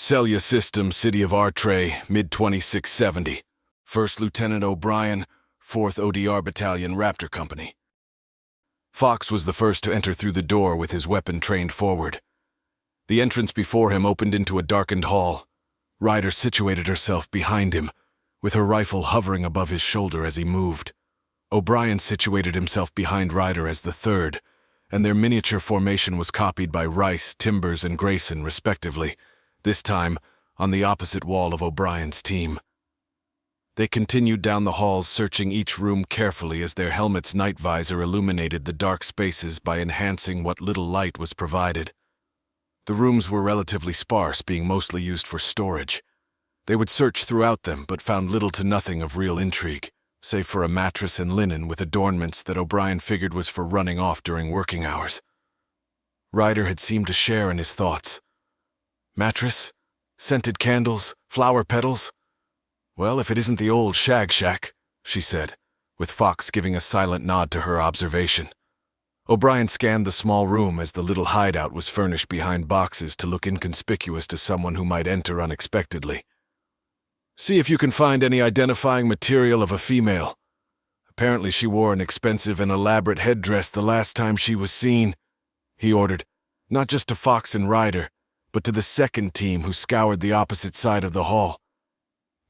Celia System, City of Artray, mid-2670. First Lieutenant O'Brien, 4th ODR Battalion, Raptor Company. Fox was the first to enter through the door with his weapon trained forward. The entrance before him opened into a darkened hall. Ryder situated herself behind him, with her rifle hovering above his shoulder as he moved. O'Brien situated himself behind Ryder as the third, and their miniature formation was copied by Rice, Timbers, and Grayson, respectively, this time on the opposite wall of O'Brien's team. They continued down the halls, searching each room carefully as their helmet's night visor illuminated the dark spaces by enhancing what little light was provided. The rooms were relatively sparse, being mostly used for storage. They would search throughout them, but found little to nothing of real intrigue, save for a mattress and linen with adornments that O'Brien figured was for running off during working hours. Ryder had seemed to share in his thoughts. Mattress? Scented candles? Flower petals? Well, if it isn't the old shag shack, she said, with Fox giving a silent nod to her observation. O'Brien scanned the small room as the little hideout was furnished behind boxes to look inconspicuous to someone who might enter unexpectedly. See if you can find any identifying material of a female. Apparently she wore an expensive and elaborate headdress the last time she was seen, he ordered, not just to Fox and Ryder, but to the second team who scoured the opposite side of the hall.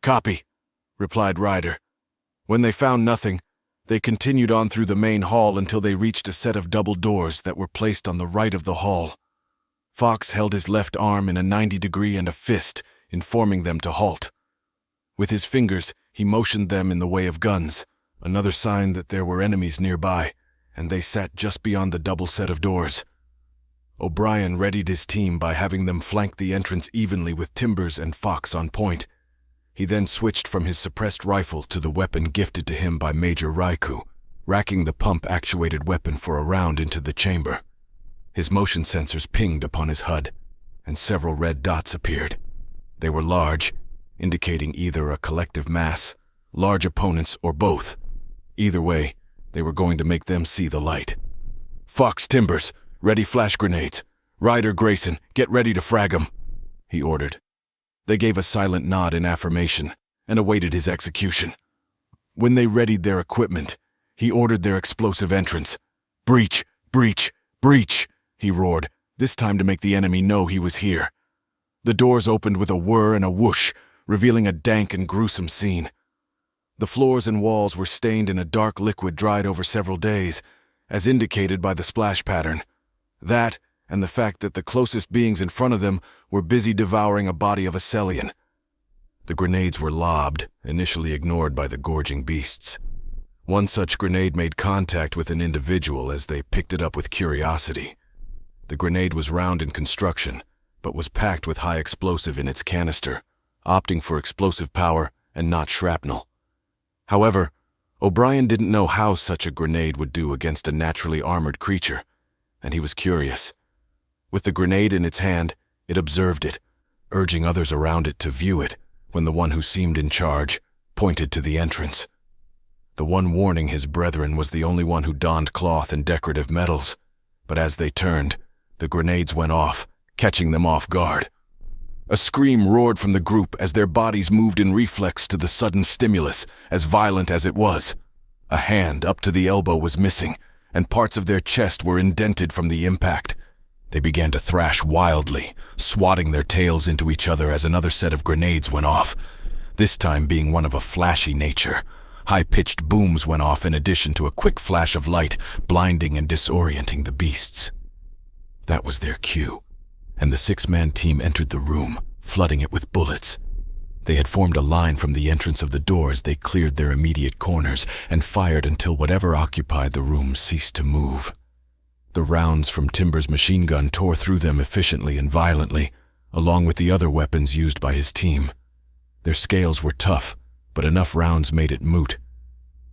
Copy, replied Ryder. When they found nothing, they continued on through the main hall until they reached a set of double doors that were placed on the right of the hall. Fox held his left arm in a 90-degree and a fist, informing them to halt. With his fingers, he motioned them in the way of guns, another sign that there were enemies nearby, and they sat just beyond the double set of doors. O'Brien readied his team by having them flank the entrance evenly with Timbers and Fox on point. He then switched from his suppressed rifle to the weapon gifted to him by Major Raiku, racking the pump-actuated weapon for a round into the chamber. His motion sensors pinged upon his HUD, and several red dots appeared. They were large, indicating either a collective mass, large opponents, or both. Either way, they were going to make them see the light. Fox, Timbers, ready flash grenades. Ryder, Grayson, get ready to frag 'em, he ordered. They gave a silent nod in affirmation and awaited his execution. When they readied their equipment, he ordered their explosive entrance. Breach, breach, breach, he roared, this time to make the enemy know he was here. The doors opened with a whir and a whoosh, revealing a dank and gruesome scene. The floors and walls were stained in a dark liquid dried over several days, as indicated by the splash pattern. That, and the fact that the closest beings in front of them were busy devouring a body of a Celian. The grenades were lobbed, initially ignored by the gorging beasts. One such grenade made contact with an individual as they picked it up with curiosity. The grenade was round in construction, but was packed with high explosive in its canister, opting for explosive power and not shrapnel. However, O'Brien didn't know how such a grenade would do against a naturally armored creature, and he was curious. With the grenade in its hand, it observed it, urging others around it to view it, when the one who seemed in charge pointed to the entrance. The one warning his brethren was the only one who donned cloth and decorative metals, but as they turned, the grenades went off, catching them off guard. A scream roared from the group as their bodies moved in reflex to the sudden stimulus, as violent as it was. A hand up to the elbow was missing, and parts of their chest were indented from the impact. They began to thrash wildly, swatting their tails into each other as another set of grenades went off, this time being one of a flashy nature. High-pitched booms went off in addition to a quick flash of light, blinding and disorienting the beasts. That was their cue, and the six-man team entered the room, flooding it with bullets. They had formed a line from the entrance of the door as they cleared their immediate corners and fired until whatever occupied the room ceased to move. The rounds from Timber's machine gun tore through them efficiently and violently, along with the other weapons used by his team. Their scales were tough, but enough rounds made it moot.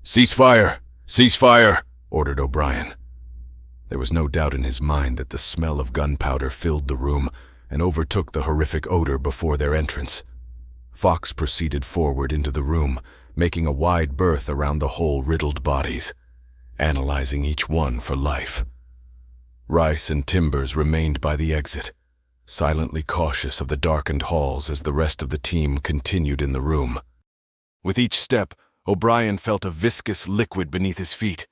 "Cease fire! Cease fire!" ordered O'Brien. There was no doubt in his mind that the smell of gunpowder filled the room and overtook the horrific odor before their entrance. Fox proceeded forward into the room, making a wide berth around the whole riddled bodies, analyzing each one for life. Rice and Timbers remained by the exit, silently cautious of the darkened halls as the rest of the team continued in the room. With each step, O'Brien felt a viscous liquid beneath his feet,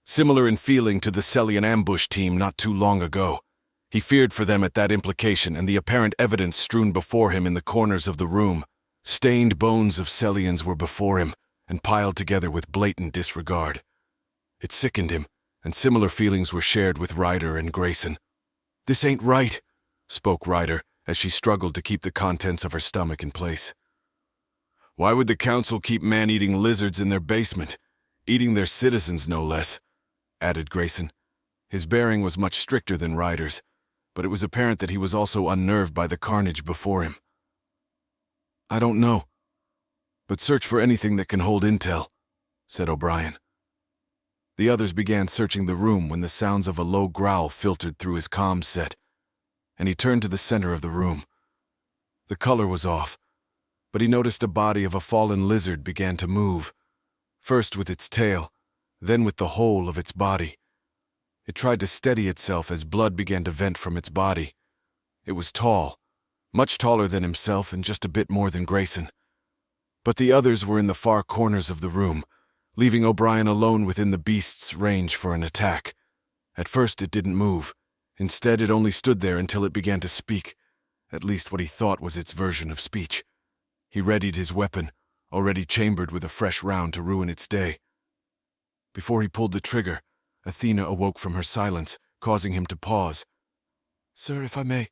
similar in feeling to the Sellian ambush team not too long ago. He feared for them at that implication and the apparent evidence strewn before him in the corners of the room. Stained bones of Sellians were before him and piled together with blatant disregard. It sickened him, and similar feelings were shared with Ryder and Grayson. "This ain't right," spoke Ryder as she struggled to keep the contents of her stomach in place. "Why would the council keep man-eating lizards in their basement, eating their citizens no less?" added Grayson. His bearing was much stricter than Ryder's, but it was apparent that he was also unnerved by the carnage before him. "I don't know, but search for anything that can hold intel," said O'Brien. The others began searching the room when the sounds of a low growl filtered through his comm set, and he turned to the center of the room. The color was off, but he noticed a body of a fallen lizard began to move, first with its tail, then with the whole of its body. It tried to steady itself as blood began to vent from its body. It was tall, much taller than himself and just a bit more than Grayson. But the others were in the far corners of the room, leaving O'Brien alone within the beast's range for an attack. At first it didn't move. Instead, it only stood there until it began to speak, at least what he thought was its version of speech. He readied his weapon, already chambered with a fresh round to ruin its day. Before he pulled the trigger, Athena awoke from her silence, causing him to pause. "Sir, if I may,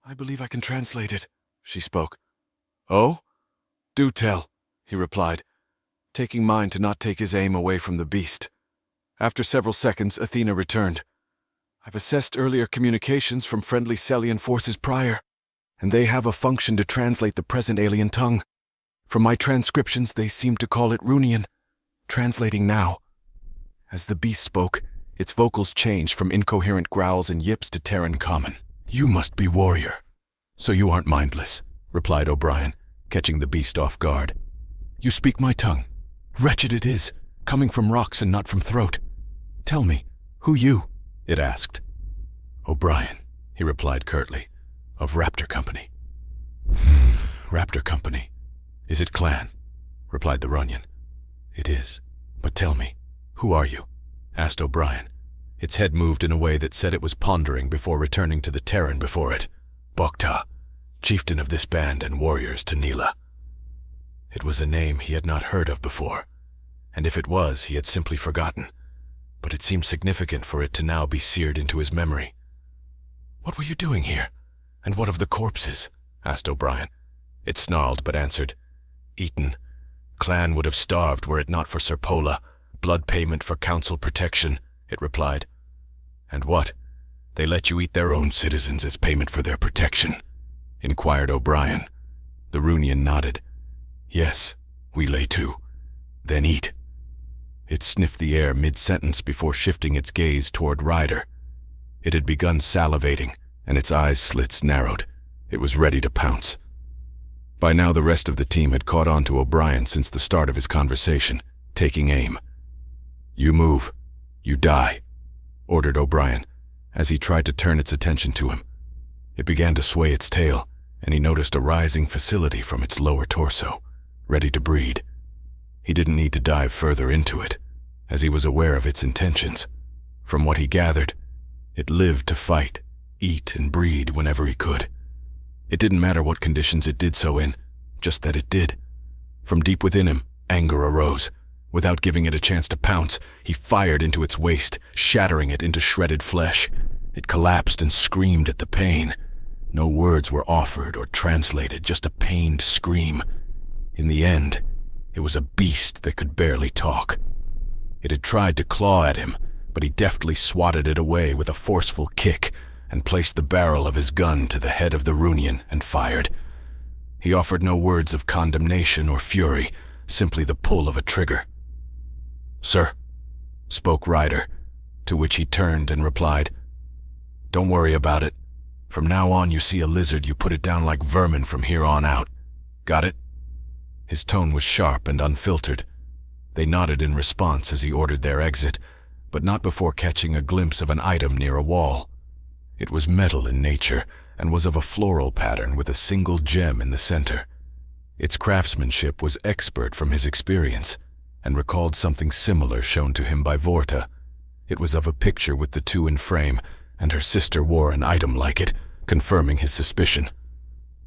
I believe I can translate it," she spoke. "Oh? Do tell," he replied, taking mind to not take his aim away from the beast. After several seconds, Athena returned. "I've assessed earlier communications from friendly Sellian forces prior, and they have a function to translate the present alien tongue. From my transcriptions, they seem to call it Runian. Translating now." As the beast spoke, its vocals changed from incoherent growls and yips to Terran common. "You must be warrior, so you aren't mindless," replied O'Brien, catching the beast off guard. "You speak my tongue. Wretched it is, coming from rocks and not from throat. Tell me, who you?" it asked. "O'Brien," he replied curtly, "of Raptor Company." "Raptor Company. Is it clan?" replied the Runyon. "It is. But tell me, who are you?" asked O'Brien. Its head moved in a way that said it was pondering before returning to the Terran before it. "Bokta, chieftain of this band and warriors to Nila." It was a name he had not heard of before, and if it was, he had simply forgotten, but it seemed significant for it to now be seared into his memory. "What were you doing here? And what of the corpses?" asked O'Brien. It snarled but answered, "Eaten. Clan would have starved were it not for Serpola. Blood payment for council protection," it replied. "And what? They let you eat their own citizens as payment for their protection?" inquired O'Brien. The Runian nodded. "Yes, we lay to. Then eat." It sniffed the air mid-sentence before shifting its gaze toward Ryder. It had begun salivating, and its eyes slits narrowed. It was ready to pounce. By now the rest of the team had caught on to O'Brien since the start of his conversation, taking aim. "You move, you die," ordered O'Brien, as he tried to turn its attention to him. It began to sway its tail, and he noticed a rising facility from its lower torso, ready to breed. He didn't need to dive further into it, as he was aware of its intentions. From what he gathered, it lived to fight, eat, and breed whenever he could. It didn't matter what conditions it did so in, just that it did. From deep within him, anger arose. Without giving it a chance to pounce, he fired into its waist, shattering it into shredded flesh. It collapsed and screamed at the pain. No words were offered or translated, just a pained scream. In the end, it was a beast that could barely talk. It had tried to claw at him, but he deftly swatted it away with a forceful kick and placed the barrel of his gun to the head of the Runian and fired. He offered no words of condemnation or fury, simply the pull of a trigger. "Sir," spoke Ryder, to which he turned and replied, "Don't worry about it. From now on you see a lizard, you put it down like vermin from here on out. Got it?" His tone was sharp and unfiltered. They nodded in response as he ordered their exit, but not before catching a glimpse of an item near a wall. It was metal in nature, and was of a floral pattern with a single gem in the center. Its craftsmanship was expert from his experience, and recalled something similar shown to him by Vorta. It was of a picture with the two in frame, and her sister wore an item like it, confirming his suspicion.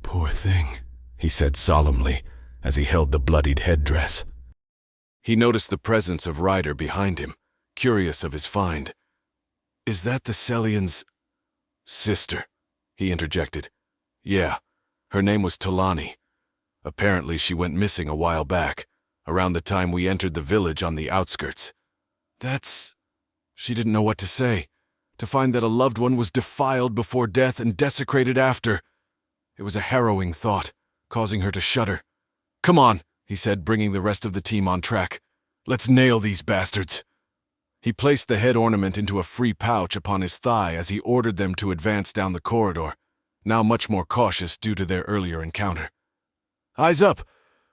"Poor thing," he said solemnly, as he held the bloodied headdress. He noticed the presence of Ryder behind him, curious of his find. "Is that the Celian's sister?" he interjected. "Yeah, her name was Talani. Apparently she went missing a while back, around the time we entered the village on the outskirts. She didn't know what to say. To find that a loved one was defiled before death and desecrated after. It was a harrowing thought, causing her to shudder. "Come on," he said, bringing the rest of the team on track. "Let's nail these bastards." He placed the head ornament into a free pouch upon his thigh as he ordered them to advance down the corridor, now much more cautious due to their earlier encounter. "Eyes up!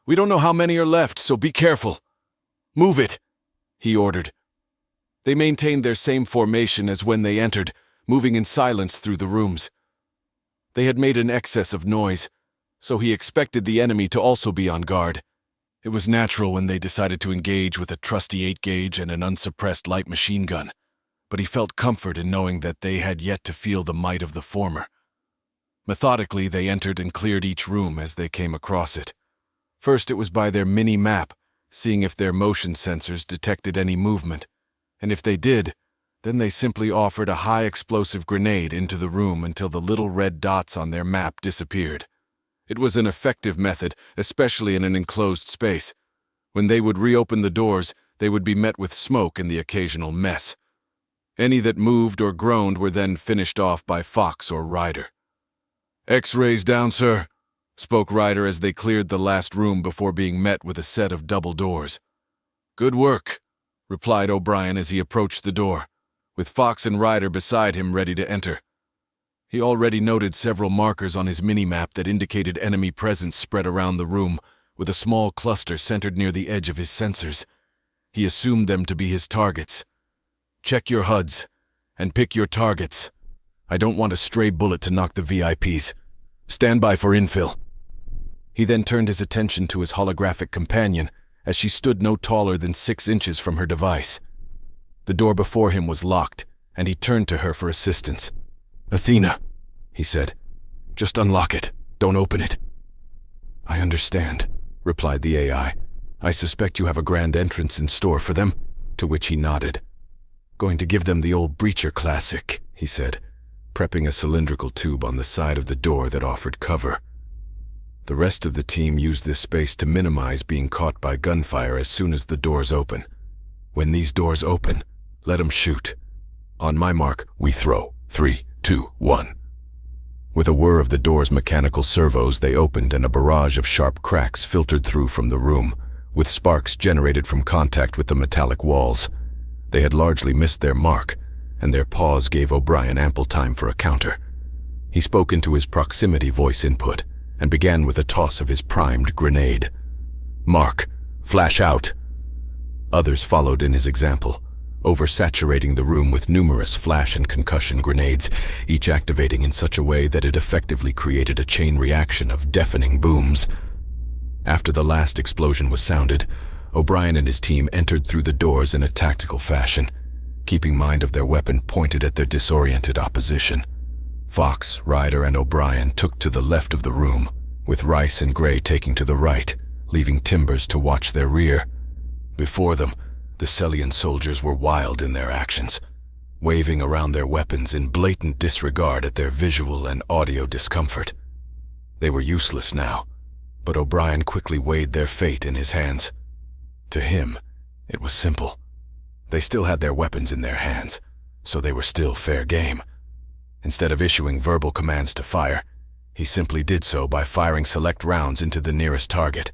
We don't know how many are left, so be careful. Move it," he ordered. They maintained their same formation as when they entered, moving in silence through the rooms. They had made an excess of noise, so he expected the enemy to also be on guard. It was natural when they decided to engage with a trusty 8-gauge and an unsuppressed light machine gun, but he felt comfort in knowing that they had yet to feel the might of the former. Methodically, they entered and cleared each room as they came across it. First, it was by their mini-map, seeing if their motion sensors detected any movement, and if they did, then they simply offered a high-explosive grenade into the room until the little red dots on their map disappeared. It was an effective method, especially in an enclosed space. When they would reopen the doors, they would be met with smoke and the occasional mess. Any that moved or groaned were then finished off by Fox or Ryder. "X-rays down, sir," spoke Ryder as they cleared the last room before being met with a set of double doors. "Good work," replied O'Brien as he approached the door, with Fox and Ryder beside him ready to enter. He already noted several markers on his mini-map that indicated enemy presence spread around the room, with a small cluster centered near the edge of his sensors. He assumed them to be his targets. "Check your HUDs, and pick your targets. I don't want a stray bullet to knock the VIPs. Stand by for infill." He then turned his attention to his holographic companion, as she stood no taller than 6 inches from her device. The door before him was locked, and he turned to her for assistance. "Athena," he said, "just unlock it. Don't open it." "I understand," replied the AI. "I suspect you have a grand entrance in store for them," to which he nodded. "Going to give them the old breacher classic," he said, prepping a cylindrical tube on the side of the door that offered cover. The rest of the team used this space to minimize being caught by gunfire as soon as the doors open. "When these doors open, let 'em shoot. On my mark, we throw. 3, 2, 1. With a whir of the door's mechanical servos, they opened and a barrage of sharp cracks filtered through from the room, with sparks generated from contact with the metallic walls. They had largely missed their mark, and their pause gave O'Brien ample time for a counter. He spoke into his proximity voice input, and began with a toss of his primed grenade. "Mark, flash out." Others followed in his example, oversaturating the room with numerous flash and concussion grenades, each activating in such a way that it effectively created a chain reaction of deafening booms. After the last explosion was sounded, O'Brien and his team entered through the doors in a tactical fashion, keeping mind of their weapon pointed at their disoriented opposition. Fox, Ryder, and O'Brien took to the left of the room, with Rice and Gray taking to the right, leaving Timbers to watch their rear. Before them, the Celian soldiers were wild in their actions, waving around their weapons in blatant disregard at their visual and audio discomfort. They were useless now, but O'Brien quickly weighed their fate in his hands. To him, it was simple. They still had their weapons in their hands, so they were still fair game. Instead of issuing verbal commands to fire, he simply did so by firing select rounds into the nearest target.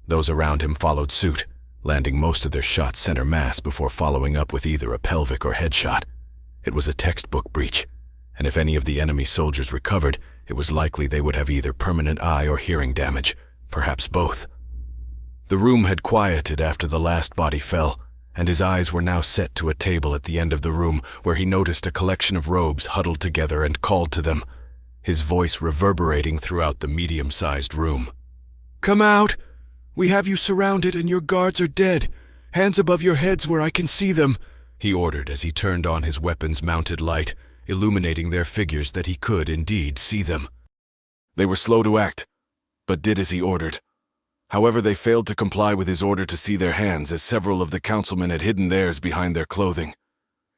Those around him followed suit, landing most of their shots center mass before following up with either a pelvic or head shot. It was a textbook breach, and if any of the enemy soldiers recovered, it was likely they would have either permanent eye or hearing damage, perhaps both. The room had quieted after the last body fell, and his eyes were now set to a table at the end of the room where he noticed a collection of robes huddled together and called to them. his voice reverberating throughout the medium-sized room. "Come out! We have you surrounded and your guards are dead. Hands above your heads where I can see them," he ordered as he turned on his weapon's mounted light, illuminating their figures that he could indeed see them. They were slow to act, but did as he ordered. However, they failed to comply with his order to see their hands, as several of the councilmen had hidden theirs behind their clothing.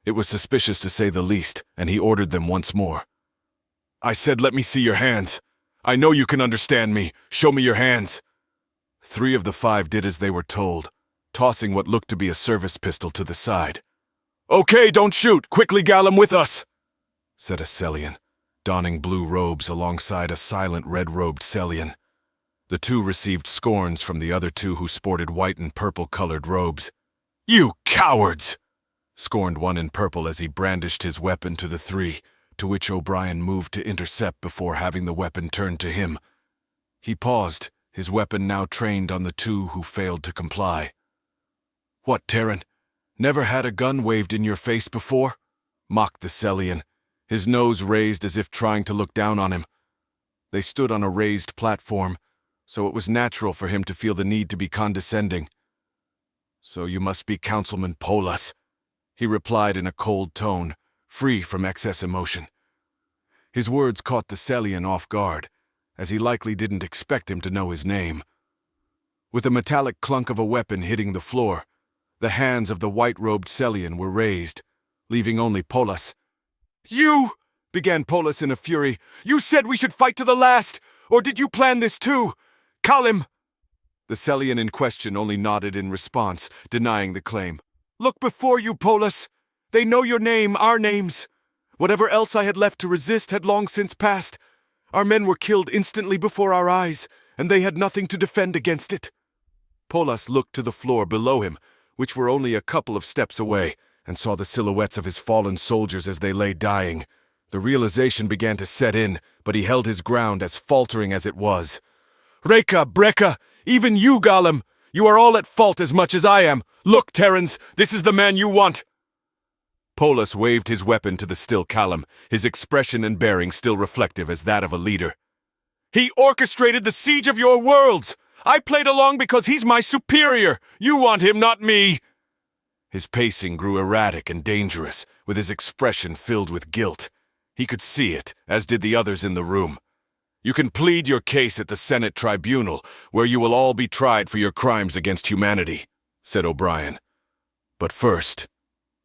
It was suspicious to say the least, and he ordered them once more. "I said let me see your hands. I know you can understand me. Show me your hands." 3 of the 5 did as they were told, tossing what looked to be a service pistol to the side. "Okay, don't shoot. Quickly, Gallum, with us," said a Celian, donning blue robes alongside a silent red-robed Celian. The 2 received scorns from the other 2 who sported white and purple-colored robes. "You cowards!" scorned one in purple as he brandished his weapon to the 3, to which O'Brien moved to intercept before having the weapon turned to him. He paused, his weapon now trained on the 2 who failed to comply. "What, Terran? Never had a gun waved in your face before?" mocked the Celian, his nose raised as if trying to look down on him. They stood on a raised platform, so it was natural for him to feel the need to be condescending. "So you must be Councilman Polas," he replied in a cold tone, free from excess emotion. His words caught the Celian off guard, as he likely didn't expect him to know his name. With a metallic clunk of a weapon hitting the floor, the hands of the white-robed Celian were raised, leaving only Polas. "You!" began Polas in a fury. "You said we should fight to the last! Or did you plan this too? Kalim!" The Celian in question only nodded in response, denying the claim. "Look before you, Polas! They know your name, our names! Whatever else I had left to resist had long since passed. Our men were killed instantly before our eyes, and they had nothing to defend against it." Polas looked to the floor below him, which were only a couple of steps away, and saw the silhouettes of his fallen soldiers as they lay dying. The realization began to set in, but he held his ground as faltering as it was. "Reka, Breka, even you, Gollum! You are all at fault as much as I am! Look, Terrans, this is the man you want!" Polas waved his weapon to the still Callum, his expression and bearing still reflective as that of a leader. "He orchestrated the siege of your worlds! I played along because he's my superior! You want him, not me!" His pacing grew erratic and dangerous, with his expression filled with guilt. He could see it, as did the others in the room. "You can plead your case at the Senate Tribunal, where you will all be tried for your crimes against humanity," said O'Brien. "But first,"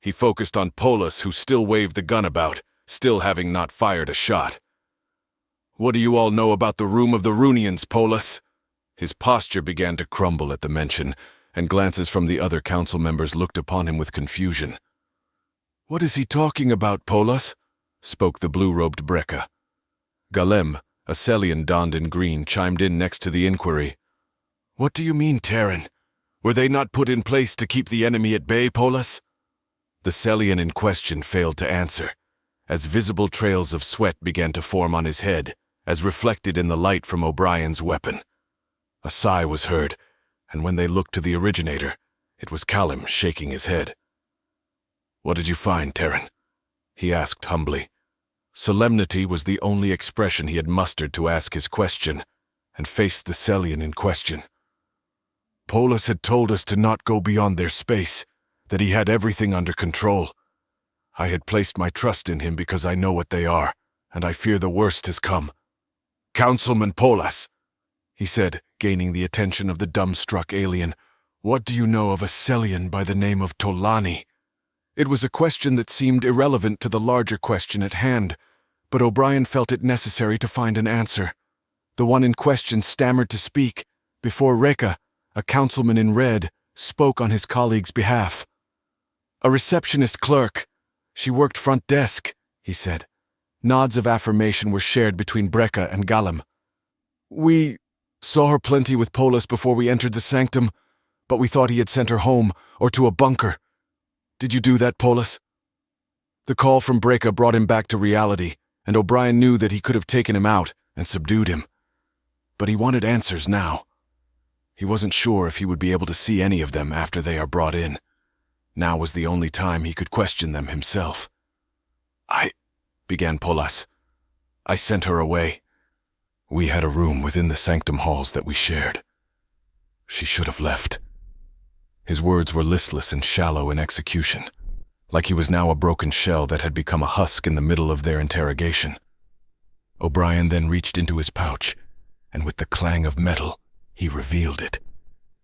he focused on Polas, who still waved the gun about, still having not fired a shot. "What do you all know about the Room of the Runians, Polas?" His posture began to crumble at the mention, and glances from the other council members looked upon him with confusion. "What is he talking about, Polas?" spoke the blue-robed Breka. Galem, a Celian donned in green, chimed in next to the inquiry. "What do you mean, Terran? Were they not put in place to keep the enemy at bay, Polas?" The Celian in question failed to answer, as visible trails of sweat began to form on his head, as reflected in the light from O'Brien's weapon. A sigh was heard, and when they looked to the originator, it was Callum shaking his head. "What did you find, Terran?" he asked humbly. Solemnity was the only expression he had mustered to ask his question, and faced the Celian in question. "Polas had told us to not go beyond their space, that he had everything under control. I had placed my trust in him because I know what they are, and I fear the worst has come. Councilman Polas," he said, gaining the attention of the dumbstruck alien, "what do you know of a Celian by the name of Tolani?" It was a question that seemed irrelevant to the larger question at hand, but O'Brien felt it necessary to find an answer. The one in question stammered to speak, before Reka, a councilman in red, spoke on his colleague's behalf. "A receptionist clerk. She worked front desk," he said. Nods of affirmation were shared between Breka and Galem. "We saw her plenty with Polas before we entered the sanctum, but we thought he had sent her home or to a bunker. Did you do that, Polas?" The call from Breka brought him back to reality, and O'Brien knew that he could have taken him out and subdued him. But he wanted answers now. He wasn't sure if he would be able to see any of them after they are brought in. Now was the only time he could question them himself. "I," began Polas. I sent her away. We had a room within the sanctum halls that we shared. She should have left. His words were listless and shallow in execution, like he was now a broken shell that had become a husk in the middle of their interrogation. O'Brien then reached into his pouch, and with the clang of metal, he revealed it,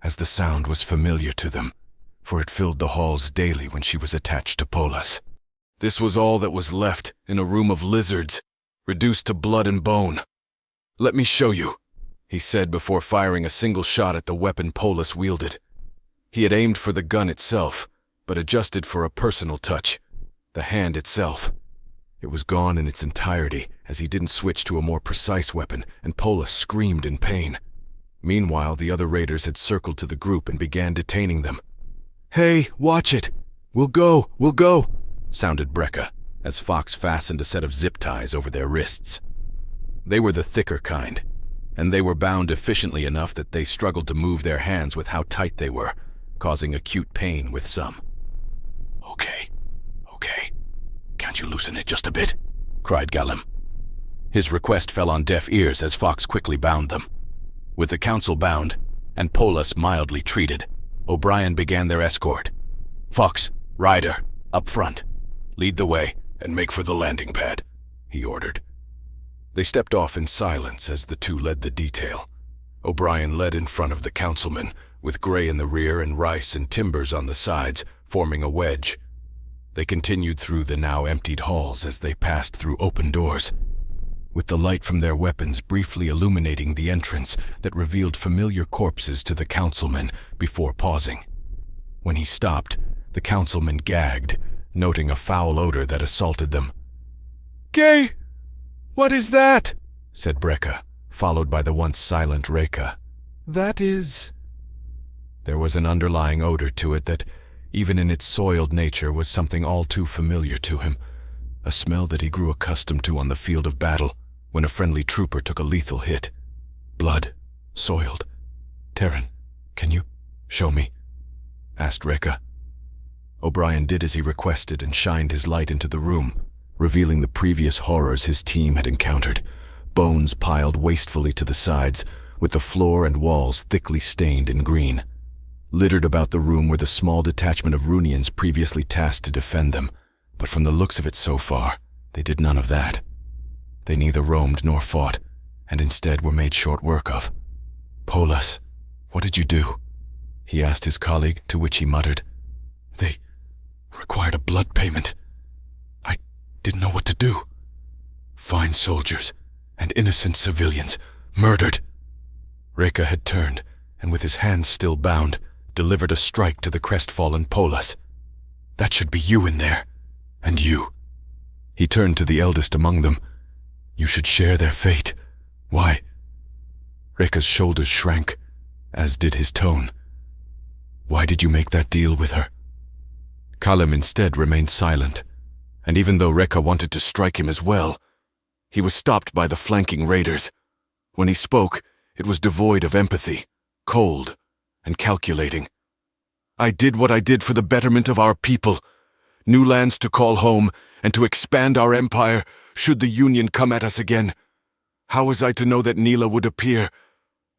as the sound was familiar to them, for it filled the halls daily when she was attached to Polis. This was all that was left in a room of lizards, reduced to blood and bone. "Let me show you," he said before firing a single shot at the weapon Polis wielded. He had aimed for the gun itself, but adjusted for a personal touch, the hand itself. It was gone in its entirety as he didn't switch to a more precise weapon, and Polis screamed in pain. Meanwhile, the other raiders had circled to the group and began detaining them. "Hey, watch it! We'll go, sounded Brecca, as Fox fastened a set of zip ties over their wrists. They were the thicker kind, and they were bound efficiently enough that they struggled to move their hands with how tight they were, causing acute pain with some. Okay. Can't you loosen it just a bit?" cried Gallem. His request fell on deaf ears as Fox quickly bound them. With the council bound, and Polis mildly treated, O'Brien began their escort. "Fox, Ryder, up front. Lead the way and make for the landing pad," he ordered. They stepped off in silence as the two led the detail. O'Brien led in front of the councilmen, with Gray in the rear and Rice and Timbers on the sides, forming a wedge. They continued through the now emptied halls as they passed through open doors, with the light from their weapons briefly illuminating the entrance that revealed familiar corpses to the councilmen before pausing. When he stopped, the councilmen gagged, noting a foul odor that assaulted them. "Gay! What is that?" said Brecca, followed by the once silent Reka. "That is—" There was an underlying odor to it that, even in its soiled nature, was something all too familiar to him, a smell that he grew accustomed to on the field of battle when a friendly trooper took a lethal hit. "Blood. Soiled. Terran, can you show me?" asked Reka. O'Brien did as he requested and shined his light into the room, revealing the previous horrors his team had encountered, bones piled wastefully to the sides, with the floor and walls thickly stained in green. Littered about the room were the small detachment of Runians previously tasked to defend them, but from the looks of it so far, they did none of that. They neither roamed nor fought, and instead were made short work of. "Polis, what did you do?" he asked his colleague, to which he muttered, "They required a blood payment. I didn't know what to do. Fine soldiers and innocent civilians murdered." Reka had turned, and with his hands still bound, delivered a strike to the crestfallen Polis. "That should be you in there. And you." He turned to the eldest among them. "You should share their fate. Why?" Reka's shoulders shrank, as did his tone. "Why did you make that deal with her?" Kalem instead remained silent, and even though Reka wanted to strike him as well, he was stopped by the flanking raiders. When he spoke, it was devoid of empathy, cold, and calculating. "I did what I did for the betterment of our people. New lands to call home, and to expand our empire, should the Union come at us again. How was I to know that Neela would appear?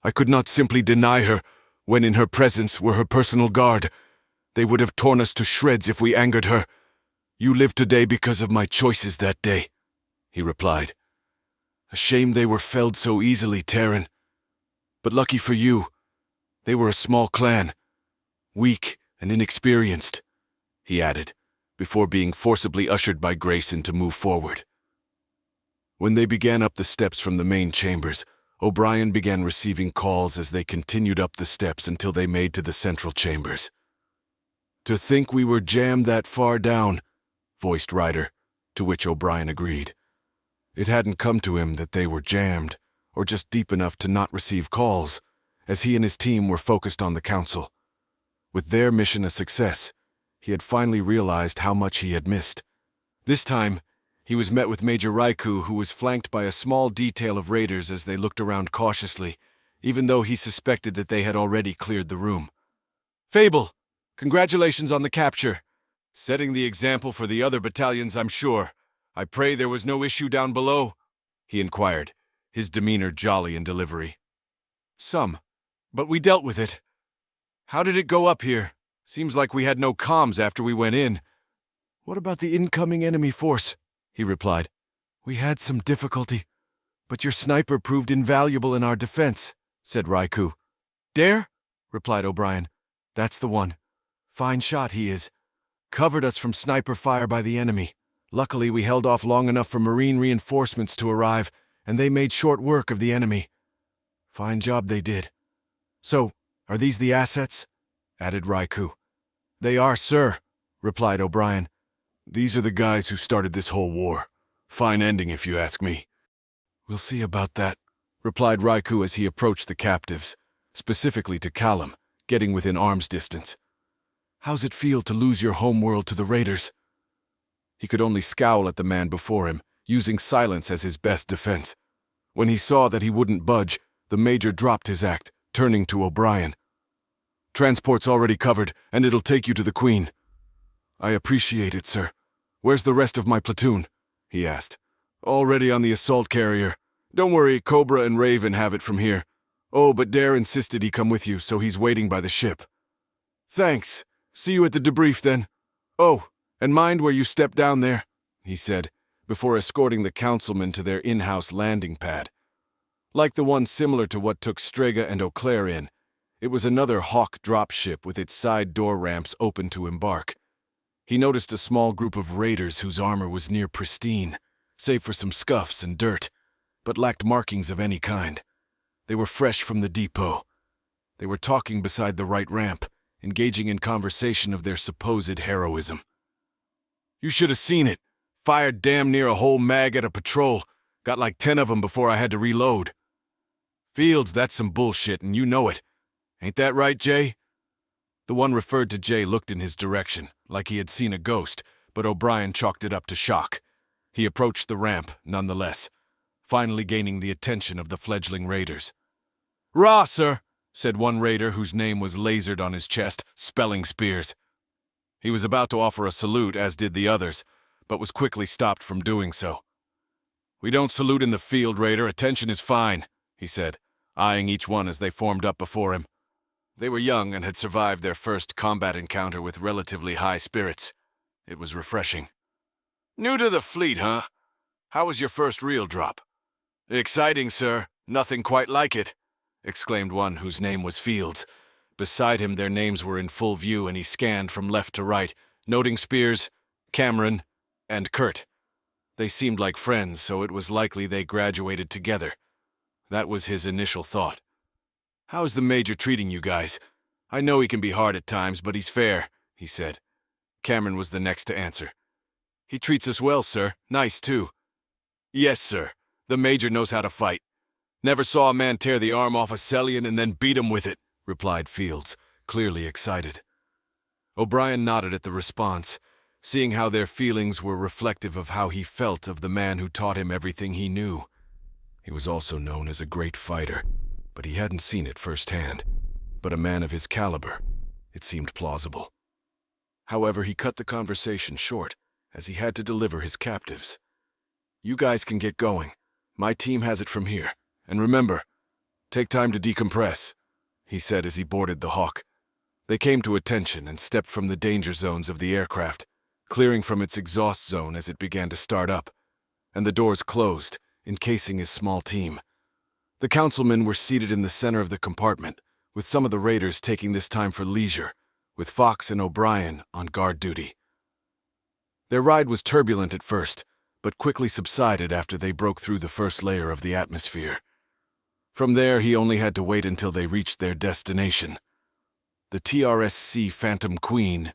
I could not simply deny her, when in her presence were her personal guard. They would have torn us to shreds if we angered her. You live today because of my choices that day," he replied. "A shame they were felled so easily, Terran. But lucky for you, they were a small clan, weak and inexperienced," he added, before being forcibly ushered by Grayson to move forward. When they began up the steps from the main chambers, O'Brien began receiving calls as they continued up the steps until they made to the central chambers. "To think we were jammed that far down," voiced Ryder, to which O'Brien agreed. It hadn't come to him that they were jammed, or just deep enough to not receive calls, as he and his team were focused on the council. With their mission a success, he had finally realized how much he had missed. This time, he was met with Major Raiku, who was flanked by a small detail of raiders as they looked around cautiously, even though he suspected that they had already cleared the room. "Fable, congratulations on the capture. Setting the example for the other battalions, I'm sure. I pray there was no issue down below." he inquired, his demeanor jolly in delivery. Some, but we dealt with it. How did it go up here? Seems like we had no comms after we went in. What about the incoming enemy force? He replied. We had some difficulty, but your sniper proved invaluable in our defense, said Raikou. Dare? Replied O'Brien. That's the one. Fine shot he is. Covered us from sniper fire by the enemy. Luckily, we held off long enough for Marine reinforcements to arrive, and they made short work of the enemy. Fine job they did. So, are these the assets? Added Raikou. They are, sir, replied O'Brien. These are the guys who started this whole war. Fine ending, if you ask me. We'll see about that, replied Raikou as he approached the captives, specifically to Callum, getting within arm's distance. How's it feel to lose your homeworld to the raiders? He could only scowl at the man before him, using silence as his best defense. When he saw that he wouldn't budge, the Major dropped his act, turning to O'Brien. Transport's already covered, and it'll take you to the Queen. I appreciate it, sir. Where's the rest of my platoon? He asked. Already on the assault carrier. Don't worry, Cobra and Raven have it from here. Oh, but Dare insisted he come with you, so he's waiting by the ship. Thanks. See you at the debrief, then. Oh, and mind where you step down there, he said, before escorting the councilmen to their in-house landing pad. Like the one similar to what took Strega and Auclair in, it was another Hawk dropship with its side door ramps open to embark. He noticed a small group of raiders whose armor was near pristine, save for some scuffs and dirt, but lacked markings of any kind. They were fresh from the depot. They were talking beside the right ramp, engaging in conversation of their supposed heroism. You should have seen it. Fired damn near a whole mag at a patrol. Got like 10 of them before I had to reload. Fields, that's some bullshit, and you know it. Ain't that right, Jay? The one referred to Jay looked in his direction, like he had seen a ghost, but O'Brien chalked it up to shock. He approached the ramp, nonetheless, finally gaining the attention of the fledgling raiders. Rah, sir, said one raider whose name was lasered on his chest, spelling spears. He was about to offer a salute, as did the others, but was quickly stopped from doing so. We don't salute in the field, Raider. Attention is fine, he said, eyeing each one as they formed up before him. They were young and had survived their first combat encounter with relatively high spirits. It was refreshing. New to the fleet, huh? How was your first real drop? Exciting, sir. Nothing quite like it, exclaimed one whose name was Fields. Beside him their names were in full view, and he scanned from left to right, noting Spears, Cameron, and Kurt. They seemed like friends, so it was likely they graduated together. That was his initial thought. How's the Major treating you guys? I know he can be hard at times, but he's fair, he said. Cameron was the next to answer. He treats us well, sir. Nice, too. Yes, sir. The Major knows how to fight. Never saw a man tear the arm off a Celian and then beat him with it, replied Fields, clearly excited. O'Brien nodded at the response, seeing how their feelings were reflective of how he felt of the man who taught him everything he knew. He was also known as a great fighter, but he hadn't seen it firsthand. But a man of his caliber, it seemed plausible. However, he cut the conversation short, as he had to deliver his captives. You guys can get going. My team has it from here. And remember, take time to decompress, he said as he boarded the Hawk. They came to attention and stepped from the danger zones of the aircraft, clearing from its exhaust zone as it began to start up, and the doors closed, encasing his small team. The councilmen were seated in the center of the compartment, with some of the raiders taking this time for leisure, with Fox and O'Brien on guard duty. Their ride was turbulent at first, but quickly subsided after they broke through the first layer of the atmosphere. From there, he only had to wait until they reached their destination. The TRSC Phantom Queen